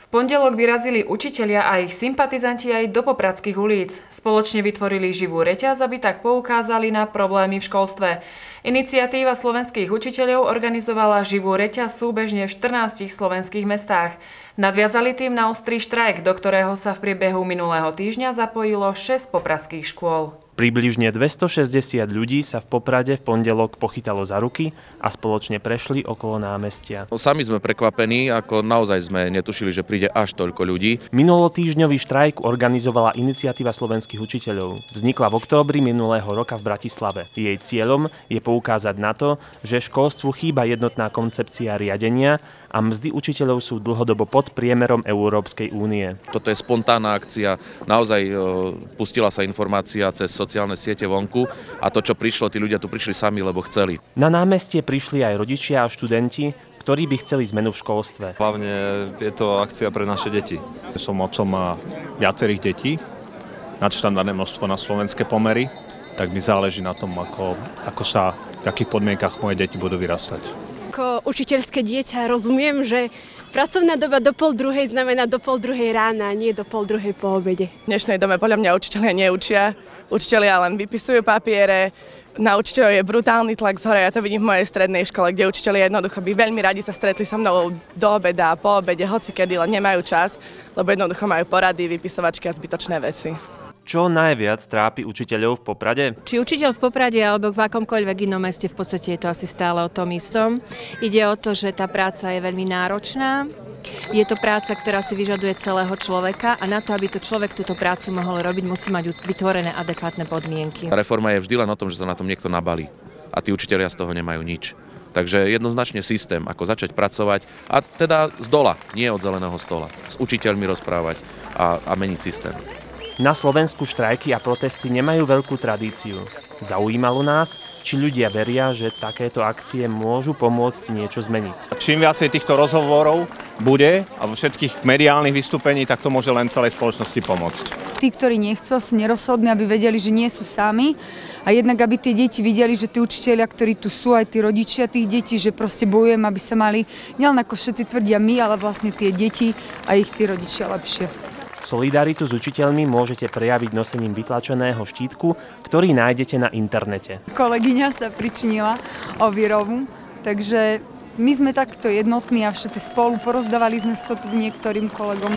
pondelok vyrazili učitelia a ich sympatizanti aj do popradských ulic. Spoločne vytvorili živú reťaz, aby tak poukázali na problémy v školstve. Iniciatíva slovenských učiteľov organizovala živú reťaz súbežne v 14 slovenských mestách. Nadviazali tým na ostrý štrajk, do ktorého sa v priebehu minulého týždňa zapojilo 6 popradských škôl. Približne 260 ľudí sa v Poprade v pondelok pochytalo za ruky a spoločne prešli okolo námestia. Sami sme prekvapení, ako naozaj sme netušili, že príde až toľko ľudí. Minulotýždňový štrajk organizovala Iniciatíva slovenských učiteľov. Vznikla v októbri minulého roka v Bratislave. Jej cieľom je poukázať na to, že školstvu chýba jednotná koncepcia riadenia a mzdy učiteľov sú dlhodobo pod priemerom Európskej únie. Toto je spontánna akcia, naozaj pustila sa informácia cez sociálne siete vonku a to, čo prišlo, tí ľudia tu prišli sami, lebo chceli. Na námestie prišli aj rodičia a študenti, ktorí by chceli zmenu v školstve. Hlavne je to akcia pre naše deti. Som otcom viacerých detí, nadštandardné množstvo na slovenské pomery, tak mi záleží na tom, v akých podmienkach moje deti budú vyrastať. Ako učiteľské dieťa rozumiem, že pracovná doba do 12:30 znamená do 12:30 rána, nie do 12:30 po obede. V dnešnej dobe podľa mňa učitelia neučia. Učitelia len vypisujú papiere. Na učiteľov je brutálny tlak zhora. Ja to vidím v mojej strednej škole, kde učitelia jednoducho by veľmi radi sa stretli so mnou do obeda, po obede, hocikedy, len nemajú čas, lebo jednoducho majú porady, vypisovačky a zbytočné veci. Čo najviac trápi učiteľov v Poprade? Či učiteľ v Poprade alebo v akomkoľvek inom meste, v podstate je to asi stále o tom istom. Ide o to, že tá práca je veľmi náročná. Je to práca, ktorá si vyžaduje celého človeka a na to, aby to človek túto prácu mohol robiť, musí mať vytvorené adekvátne podmienky. Reforma je vždy len o tom, že sa na tom niekto nabalí a tí učitelia z toho nemajú nič. Takže jednoznačne systém, ako začať pracovať a teda z dola, nie od zeleného stola. S učiteľmi rozprávať a meniť systém. Na Slovensku štrajky a protesty nemajú veľkú tradíciu. Zaujímalo nás, či ľudia veria, že takéto akcie môžu pomôcť niečo zmeniť. Čím viacej týchto rozhovorov bude a vo všetkých mediálnych vystúpení, tak to môže len celej spoločnosti pomôcť. Tí, ktorí nechcú, sú nerozhodní, aby vedeli, že nie sú sami a jednak, aby tie deti videli, že tí učitelia, ktorí tu sú, aj tí rodičia tých detí, že proste bojujem, aby sa mali, nielen ako všetci tvrdia my, ale vlastne tie deti a ich tí rodičia lepšie. Solidaritu s učiteľmi môžete prejaviť nosením vytlačeného štítku, ktorý nájdete na internete. Kolegyňa sa pričinila o výrobu, takže my sme takto jednotní a všetci spolu porozdávali sme to tu niektorým kolegom.